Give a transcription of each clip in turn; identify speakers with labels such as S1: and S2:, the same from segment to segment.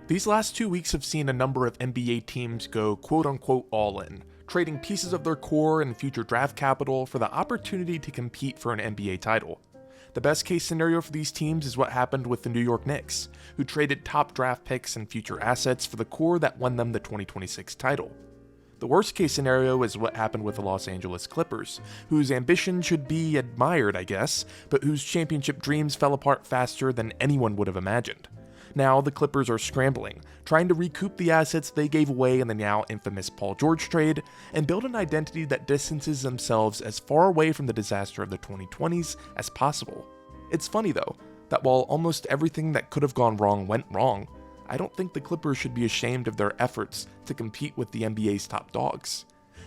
S1: These last 2 weeks have seen a number of NBA teams go quote-unquote all in, trading pieces of their core and future draft capital for the opportunity to compete for an NBA title. The best case scenario for these teams is what happened with the New York Knicks, who traded top draft picks and future assets for the core that won them the 2026 title. The worst case scenario is what happened with the Los Angeles Clippers, whose ambition should be admired, I guess, but whose championship dreams fell apart faster than anyone would have imagined. Now the Clippers are scrambling, trying to recoup the assets they gave away in the now infamous Paul George trade, and build an identity that distances themselves as far away from the disaster of the 2020s as possible. It's funny though, that while almost everything that could have gone wrong went wrong, I don't think the Clippers should be ashamed of their efforts to compete with the NBA's top dogs.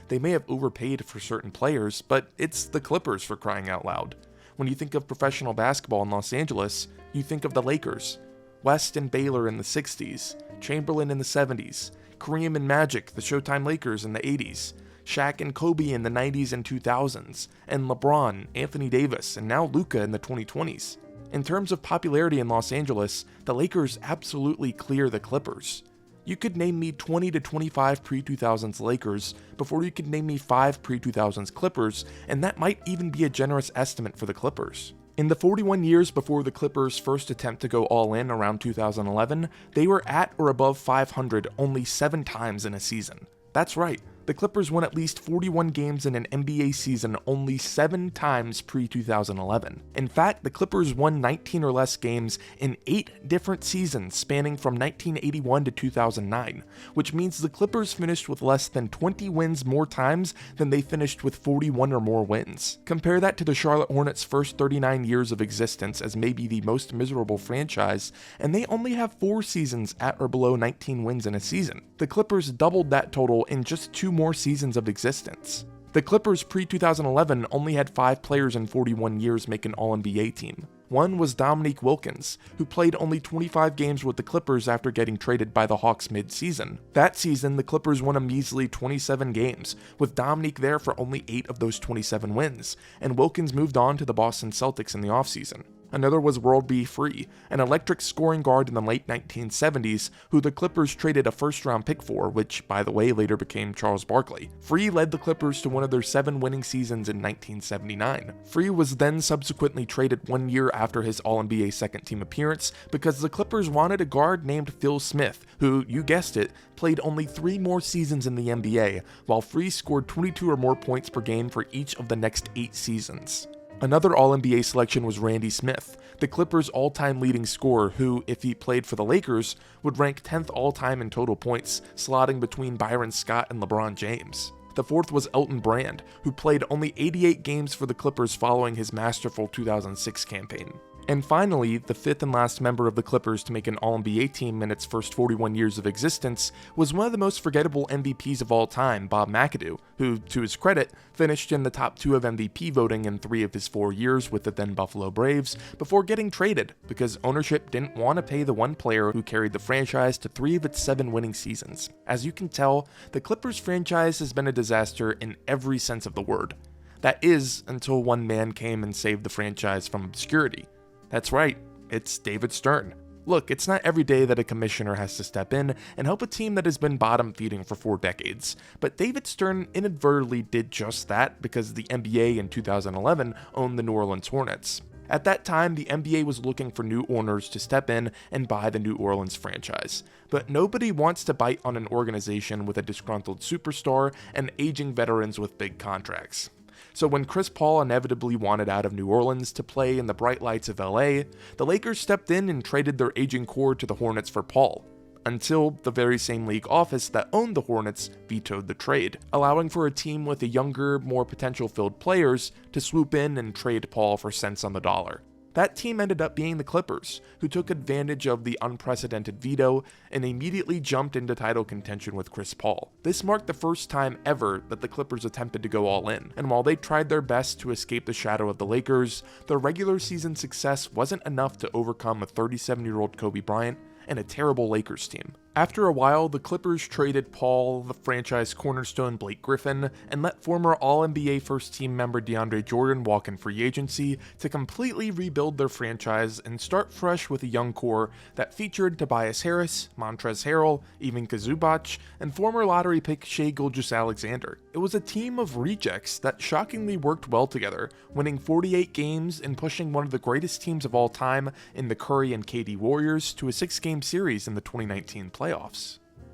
S1: They may have overpaid for certain players, but it's the Clippers, for crying out loud. When you think of professional basketball in Los Angeles, you think of the Lakers, West and Baylor in the 60s, Chamberlain in the 70s, Kareem and Magic, the Showtime Lakers in the 80s, Shaq and Kobe in the 90s and 2000s, and LeBron, Anthony Davis, and now Luka in the 2020s. In terms of popularity in Los Angeles, the Lakers absolutely clear the Clippers. You could name me 20 to 25 pre-2000s Lakers before you could name me 5 pre-2000s Clippers, and that might even be a generous estimate for the Clippers. In the 41 years before the Clippers' first attempt to go all in around 2011, they were at or above 500 only 7 times in a season. That's right, the Clippers won at least 41 games in an NBA season only 7 times pre-2011. In fact, the Clippers won 19 or less games in 8 different seasons spanning from 1981 to 2009, which means the Clippers finished with less than 20 wins more times than they finished with 41 or more wins. Compare that to the Charlotte Hornets' first 39 years of existence as maybe the most miserable franchise, and they only have 4 seasons at or below 19 wins in a season. The Clippers doubled that total in just 2 more seasons of existence. The Clippers pre-2011 only had 5 players in 41 years make an All-NBA team. One was Dominique Wilkins, who played only 25 games with the Clippers after getting traded by the Hawks mid-season. That season, the Clippers won a measly 27 games, with Dominique there for only 8 of those 27 wins, and Wilkins moved on to the Boston Celtics in the offseason. Another was World B. Free, an electric scoring guard in the late 1970s, who the Clippers traded a first-round pick for, which, by the way, later became Charles Barkley. Free led the Clippers to one of their 7 winning seasons in 1979. Free was then subsequently traded 1 year after his All-NBA second-team appearance because the Clippers wanted a guard named Phil Smith, who, you guessed it, played only 3 more seasons in the NBA, while Free scored 22 or more points per game for each of the next 8 seasons. Another All-NBA selection was Randy Smith, the Clippers' all-time leading scorer who, if he played for the Lakers, would rank 10th all-time in total points, slotting between Byron Scott and LeBron James. The fourth was Elton Brand, who played only 88 games for the Clippers following his masterful 2006 campaign. And finally, the 5th and last member of the Clippers to make an All-NBA team in its first 41 years of existence was one of the most forgettable MVPs of all time, Bob McAdoo, who, to his credit, finished in the top 2 of MVP voting in 3 of his 4 years with the then Buffalo Braves before getting traded because ownership didn't want to pay the one player who carried the franchise to 3 of its 7 winning seasons. As you can tell, the Clippers franchise has been a disaster in every sense of the word. That is, until one man came and saved the franchise from obscurity. That's right, it's David Stern. Look, it's not every day that a commissioner has to step in and help a team that has been bottom feeding for 4 decades, but David Stern inadvertently did just that because the NBA in 2011 owned the New Orleans Hornets. At that time, the NBA was looking for new owners to step in and buy the New Orleans franchise, but nobody wants to bite on an organization with a disgruntled superstar and aging veterans with big contracts. So when Chris Paul inevitably wanted out of New Orleans to play in the bright lights of LA, the Lakers stepped in and traded their aging core to the Hornets for Paul, until the very same league office that owned the Hornets vetoed the trade, allowing for a team with a younger, more potential-filled players to swoop in and trade Paul for cents on the dollar. That team ended up being the Clippers, who took advantage of the unprecedented veto and immediately jumped into title contention with Chris Paul. This marked the first time ever that the Clippers attempted to go all in, and while they tried their best to escape the shadow of the Lakers, their regular season success wasn't enough to overcome a 37-year-old Kobe Bryant and a terrible Lakers team. After a while, the Clippers traded Paul, the franchise cornerstone Blake Griffin, and let former All-NBA first-team member DeAndre Jordan walk in free agency to completely rebuild their franchise and start fresh with a young core that featured Tobias Harris, Montrezl Harrell, Ivica Zubac, and former lottery pick Shai Gilgeous-Alexander. It was a team of rejects that shockingly worked well together, winning 48 games and pushing one of the greatest teams of all time in the Curry and KD Warriors to a 6-game series in the 2019 playoffs.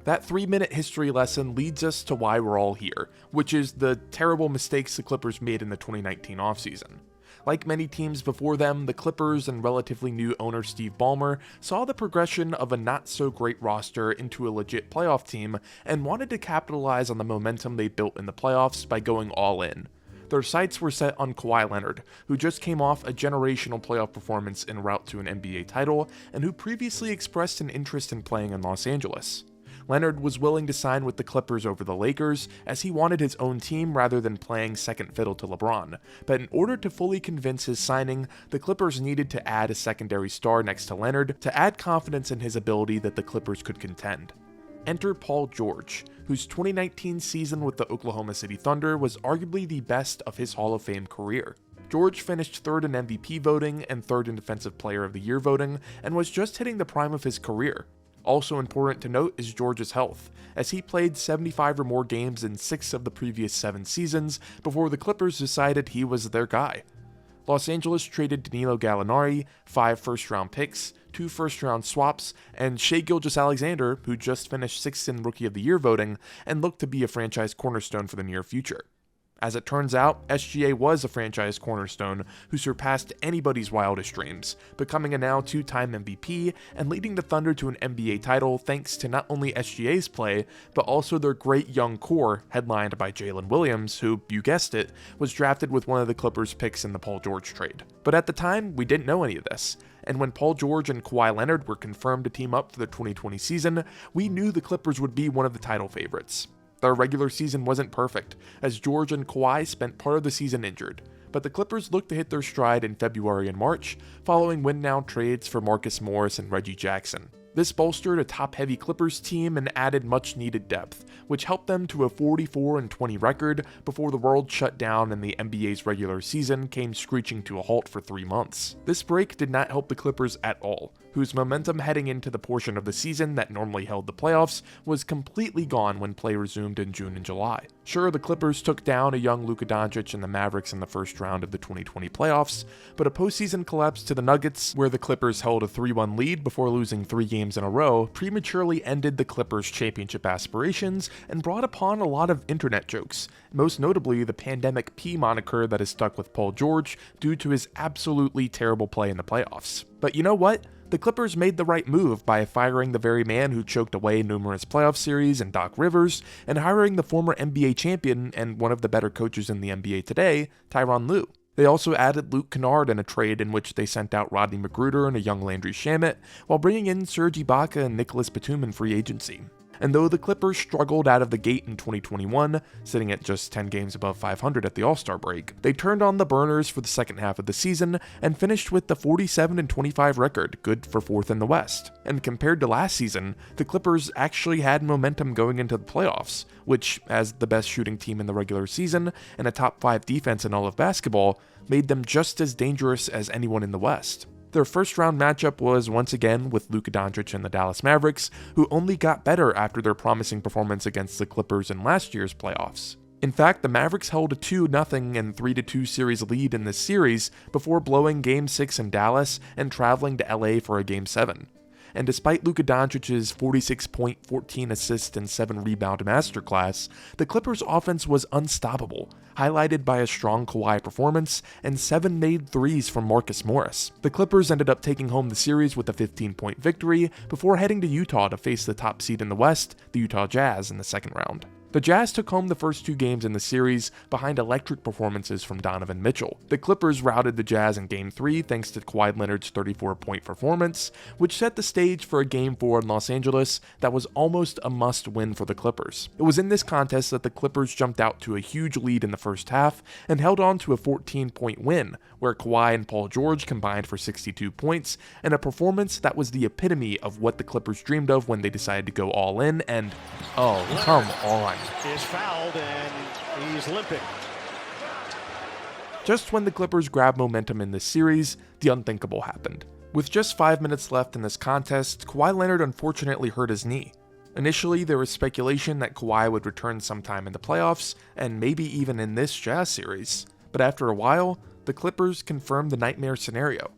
S1: That 3-minute history lesson leads us to why we're all here, which is the terrible mistakes the Clippers made in the 2019 offseason. Like many teams before them, the Clippers and relatively new owner Steve Ballmer saw the progression of a not-so-great roster into a legit playoff team and wanted to capitalize on the momentum they built in the playoffs by going all in. Their sights were set on Kawhi Leonard, who just came off a generational playoff performance en route to an NBA title, and who previously expressed an interest in playing in Los Angeles. Leonard was willing to sign with the Clippers over the Lakers, as he wanted his own team rather than playing second fiddle to LeBron, but in order to fully convince his signing, the Clippers needed to add a secondary star next to Leonard to add confidence in his ability that the Clippers could contend. Enter Paul George, whose 2019 season with the Oklahoma City Thunder was arguably the best of his Hall of Fame career. George finished third in MVP voting and third in Defensive Player of the Year voting, and was just hitting the prime of his career. Also important to note is George's health, as he played 75 or more games in 6 of the previous 7 seasons before the Clippers decided he was their guy. Los Angeles traded Danilo Gallinari, 5 first-round picks, 2 first-round swaps, and Shai Gilgeous-Alexander, who just finished 6th in Rookie of the Year voting and looked to be a franchise cornerstone for the near future. As it turns out, SGA was a franchise cornerstone who surpassed anybody's wildest dreams, becoming a now 2-time MVP and leading the Thunder to an NBA title thanks to not only SGA's play, but also their great young core headlined by Jalen Williams, who, you guessed it, was drafted with one of the Clippers' picks in the Paul George trade. But at the time, we didn't know any of this, and when Paul George and Kawhi Leonard were confirmed to team up for the 2020 season, we knew the Clippers would be one of the title favorites. Their regular season wasn't perfect, as George and Kawhi spent part of the season injured, but the Clippers looked to hit their stride in February and March, following win-now trades for Marcus Morris and Reggie Jackson. This bolstered a top-heavy Clippers team and added much-needed depth, which helped them to a 44-20 record before the world shut down and the NBA's regular season came screeching to a halt for 3 months. This break did not help the Clippers at all, whose momentum heading into the portion of the season that normally held the playoffs was completely gone when play resumed in June and July. Sure, the Clippers took down a young Luka Doncic and the Mavericks in the first round of the 2020 playoffs, but a postseason collapse to the Nuggets, where the Clippers held a 3-1 lead before losing 3 games in a row, prematurely ended the Clippers' championship aspirations and brought upon a lot of internet jokes, most notably the Pandemic P moniker that is stuck with Paul George due to his absolutely terrible play in the playoffs. But you know what? The Clippers made the right move by firing the very man who choked away numerous playoff series in Doc Rivers, and hiring the former NBA champion and one of the better coaches in the NBA today, Tyronn Lue. They also added Luke Kennard in a trade in which they sent out Rodney McGruder and a young Landry Shamet, while bringing in Serge Ibaka and Nicholas Batum in free agency. And though the Clippers struggled out of the gate in 2021, sitting at just 10 games above 500 at the All-Star break, they turned on the burners for the second half of the season and finished with the 47-25 record, good for 4th in the West. And compared to last season, the Clippers actually had momentum going into the playoffs, which, as the best shooting team in the regular season and a top 5 defense in all of basketball, made them just as dangerous as anyone in the West. Their first round matchup was once again with Luka Doncic and the Dallas Mavericks, who only got better after their promising performance against the Clippers in last year's playoffs. In fact, the Mavericks held a 2-0 and 3-2 series lead in this series before blowing Game 6 in Dallas and traveling to LA for a Game 7. And despite Luka Doncic's 46-point, 14 assist and 7 rebound masterclass, the Clippers' offense was unstoppable, highlighted by a strong Kawhi performance and 7 made threes from Marcus Morris. The Clippers ended up taking home the series with a 15-point victory before heading to Utah to face the top seed in the West, the Utah Jazz, in the second round. The Jazz took home the first 2 games in the series behind electric performances from Donovan Mitchell. The Clippers routed the Jazz in Game 3 thanks to Kawhi Leonard's 34-point performance, which set the stage for a Game 4 in Los Angeles that was almost a must-win for the Clippers. It was in this contest that the Clippers jumped out to a huge lead in the first half and held on to a 14-point win, where Kawhi and Paul George combined for 62 points, and a performance that was the epitome of what the Clippers dreamed of when they decided to go all in, and oh, come on.
S2: Is fouled and he's limping.
S1: Just when the Clippers grabbed momentum in this series, the unthinkable happened. With just 5 minutes left in this contest, Kawhi Leonard unfortunately hurt his knee. Initially, there was speculation that Kawhi would return sometime in the playoffs, and maybe even in this Jazz series. But after a while, the Clippers confirmed the nightmare scenario.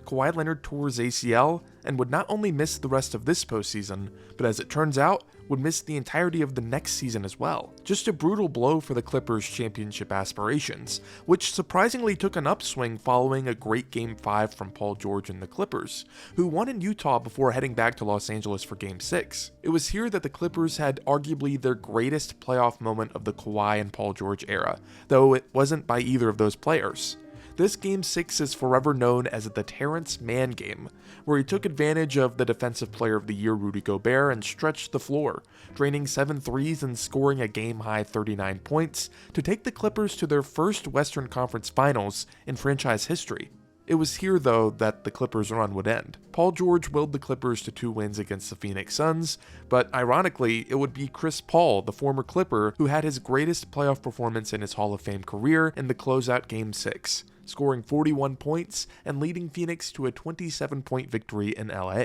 S1: Kawhi Leonard tore his ACL and would not only miss the rest of this postseason, but as it turns out, would miss the entirety of the next season as well. Just a brutal blow for the Clippers' championship aspirations, which surprisingly took an upswing following a great Game 5 from Paul George and the Clippers, who won in Utah before heading back to Los Angeles for Game 6. It was here that the Clippers had arguably their greatest playoff moment of the Kawhi and Paul George era, though it wasn't by either of those players. This Game 6 is forever known as the Terrence Mann game, where he took advantage of the Defensive Player of the Year Rudy Gobert and stretched the floor, draining 7 threes and scoring a game-high 39 points to take the Clippers to their first Western Conference Finals in franchise history. It was here, though, that the Clippers' run would end. Paul George willed the Clippers to 2 wins against the Phoenix Suns, but ironically, it would be Chris Paul, the former Clipper, who had his greatest playoff performance in his Hall of Fame career in the closeout Game 6. Scoring 41 points and leading Phoenix to a 27-point victory in LA.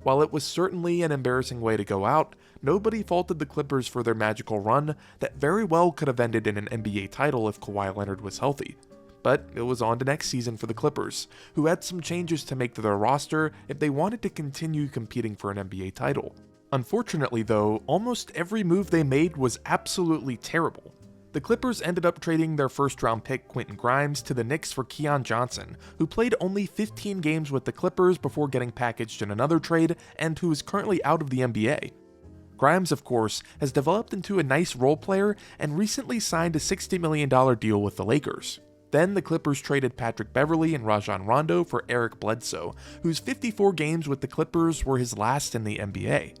S1: While it was certainly an embarrassing way to go out, nobody faulted the Clippers for their magical run that very well could have ended in an NBA title if Kawhi Leonard was healthy. But it was on to next season for the Clippers, who had some changes to make to their roster if they wanted to continue competing for an NBA title. Unfortunately though, almost every move they made was absolutely terrible. The Clippers ended up trading their first-round pick Quentin Grimes to the Knicks for Keon Johnson, who played only 15 games with the Clippers before getting packaged in another trade and who is currently out of the NBA. Grimes, of course, has developed into a nice role player and recently signed a $60 million deal with the Lakers. Then the Clippers traded Patrick Beverley and Rajon Rondo for Eric Bledsoe, whose 54 games with the Clippers were his last in the NBA.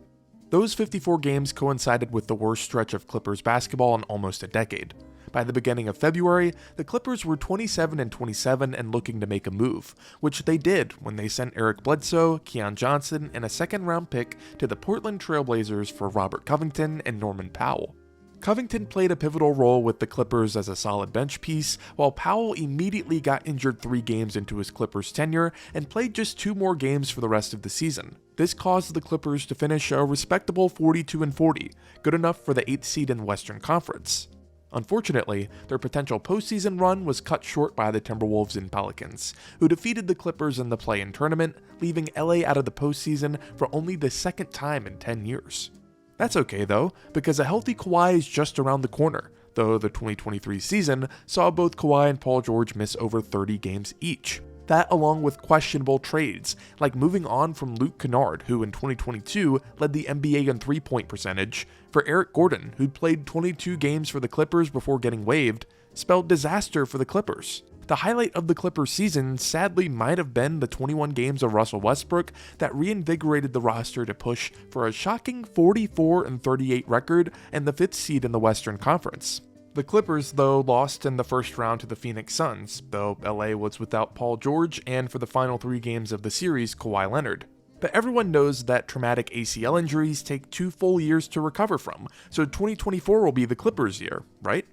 S1: Those 54 games coincided with the worst stretch of Clippers basketball in almost a decade. By the beginning of February, the Clippers were 27-27 and looking to make a move, which they did when they sent Eric Bledsoe, Keon Johnson, and a second-round pick to the Portland Trail Blazers for Robert Covington and Norman Powell. Covington played a pivotal role with the Clippers as a solid bench piece, while Powell immediately got injured 3 games into his Clippers tenure and played just 2 more games for the rest of the season. This caused the Clippers to finish a respectable 42-40, good enough for the 8th seed in the Western Conference. Unfortunately, their potential postseason run was cut short by the Timberwolves and Pelicans, who defeated the Clippers in the play-in tournament, leaving LA out of the postseason for only the second time in 10 years. That's okay though, because a healthy Kawhi is just around the corner, though the 2023 season saw both Kawhi and Paul George miss over 30 games each. That along with questionable trades, like moving on from Luke Kennard, who in 2022 led the NBA in 3-point percentage, for Eric Gordon, who'd played 22 games for the Clippers before getting waived, spelled disaster for the Clippers. The highlight of the Clippers season sadly might have been the 21 games of Russell Westbrook that reinvigorated the roster to push for a shocking 44-38 record and the 5th seed in the Western Conference. The Clippers, though, lost in the first round to the Phoenix Suns, though LA was without Paul George and for the final 3 games of the series, Kawhi Leonard. But everyone knows that traumatic ACL injuries take 2 full years to recover from, so 2024 will be the Clippers' year, right?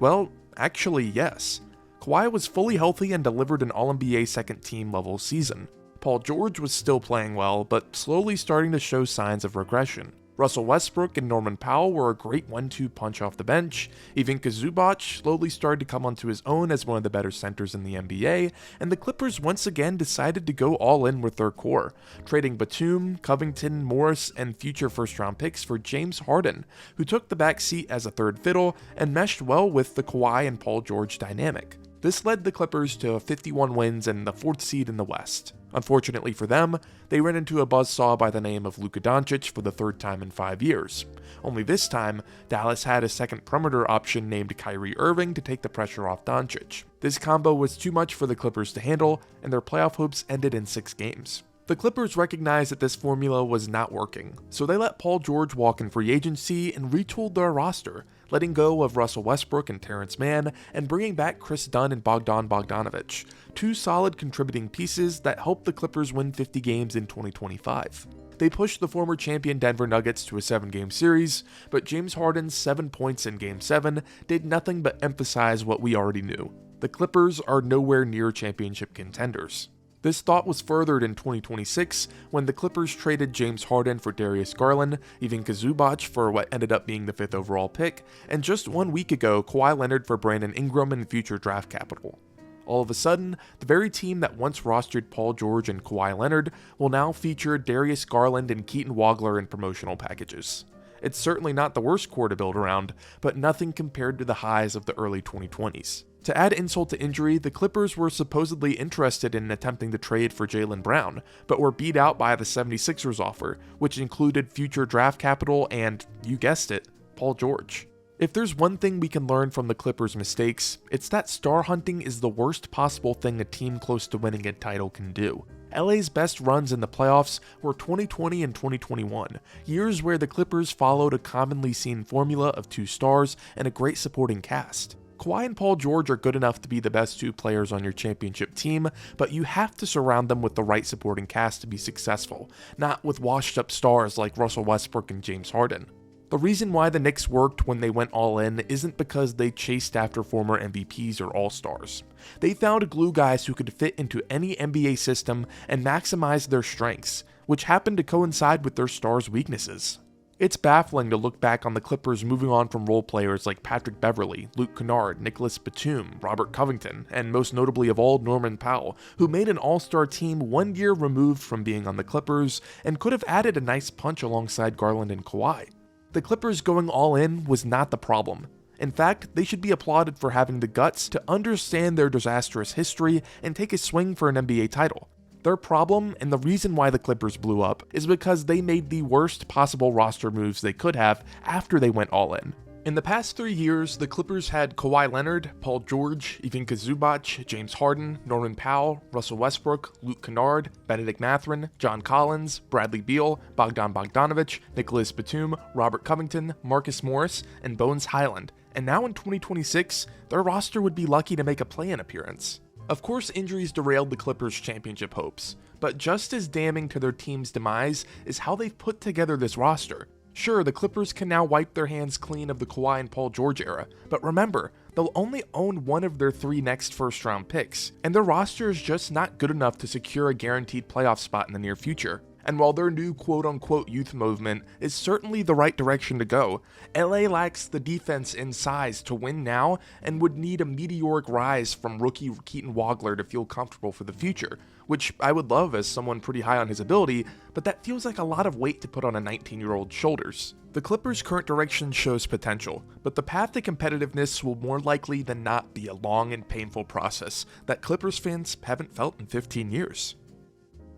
S1: Well, actually, yes. Kawhi was fully healthy and delivered an All-NBA second-team level season. Paul George was still playing well, but slowly starting to show signs of regression. Russell Westbrook and Norman Powell were a great 1-2 punch off the bench. Ivica Zubac slowly started to come onto his own as one of the better centers in the NBA, and the Clippers once again decided to go all in with their core, trading Batum, Covington, Morris, and future first-round picks for James Harden, who took the back seat as a third fiddle and meshed well with the Kawhi and Paul George dynamic. This led the Clippers to 51 wins and the 4th seed in the West. Unfortunately for them, they ran into a buzzsaw by the name of Luka Doncic for the third time in 5 years. Only this time, Dallas had a second perimeter option named Kyrie Irving to take the pressure off Doncic. This combo was too much for the Clippers to handle, and their playoff hopes ended in 6 games. The Clippers recognized that this formula was not working, so they let Paul George walk in free agency and retooled their roster, letting go of Russell Westbrook and Terrence Mann and bringing back Chris Dunn and Bogdan Bogdanovic, 2 solid contributing pieces that helped the Clippers win 50 games in 2025. They pushed the former champion Denver Nuggets to a 7-game series, but James Harden's 7 points in Game 7 did nothing but emphasize what we already knew. The Clippers are nowhere near championship contenders. This thought was furthered in 2026 when the Clippers traded James Harden for Darius Garland, Ivica Zubac for what ended up being the 5th overall pick, and just 1 week ago Kawhi Leonard for Brandon Ingram and future draft capital. All of a sudden, the very team that once rostered Paul George and Kawhi Leonard will now feature Darius Garland and Keaton Wagler in promotional packages. It's certainly not the worst core to build around, but nothing compared to the highs of the early 2020s. To add insult to injury, the Clippers were supposedly interested in attempting to trade for Jaylen Brown, but were beat out by the 76ers offer, which included future draft capital and, you guessed it, Paul George. If there's one thing we can learn from the Clippers' mistakes, it's that star hunting is the worst possible thing a team close to winning a title can do. LA's best runs in the playoffs were 2020 and 2021, years where the Clippers followed a commonly seen formula of 2 stars and a great supporting cast. Kawhi and Paul George are good enough to be the best 2 players on your championship team, but you have to surround them with the right supporting cast to be successful, not with washed-up stars like Russell Westbrook and James Harden. The reason why the Knicks worked when they went all in isn't because they chased after former MVPs or All-Stars. They found glue guys who could fit into any NBA system and maximize their strengths, which happened to coincide with their stars' weaknesses. It's baffling to look back on the Clippers moving on from role players like Patrick Beverley, Luke Kennard, Nicholas Batum, Robert Covington, and most notably of all, Norman Powell, who made an all-star team 1 year removed from being on the Clippers and could have added a nice punch alongside Garland and Kawhi. The Clippers going all in was not the problem. In fact, they should be applauded for having the guts to understand their disastrous history and take a swing for an NBA title. Their problem, and the reason why the Clippers blew up, is because they made the worst possible roster moves they could have after they went all in. In the past 3 years, the Clippers had Kawhi Leonard, Paul George, Ivica Zubac, James Harden, Norman Powell, Russell Westbrook, Luke Kennard, Benedict Mathurin, John Collins, Bradley Beal, Bogdan Bogdanovic, Nicholas Batum, Robert Covington, Marcus Morris, and Bones Highland. And now in 2026, their roster would be lucky to make a play-in appearance. Of course, injuries derailed the Clippers' championship hopes, but just as damning to their team's demise is how they've put together this roster. Sure, the Clippers can now wipe their hands clean of the Kawhi and Paul George era, but remember, they'll only own one of their 3 next first-round picks, and their roster is just not good enough to secure a guaranteed playoff spot in the near future. And while their new quote-unquote youth movement is certainly the right direction to go, LA lacks the defense and size to win now and would need a meteoric rise from rookie Keaton Wagler to feel comfortable for the future, which I would love as someone pretty high on his ability, but that feels like a lot of weight to put on a 19-year-old's shoulders. The Clippers' current direction shows potential, but the path to competitiveness will more likely than not be a long and painful process that Clippers fans haven't felt in 15 years.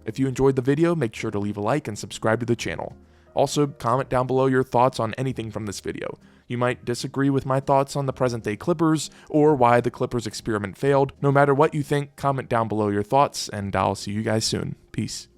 S1: If you enjoyed the video, make sure to leave a like and subscribe to the channel. Also, comment down below your thoughts on anything from this video. You might disagree with my thoughts on the present-day Clippers, or why the Clippers experiment failed. No matter what you think, comment down below your thoughts, and I'll see you guys soon. Peace.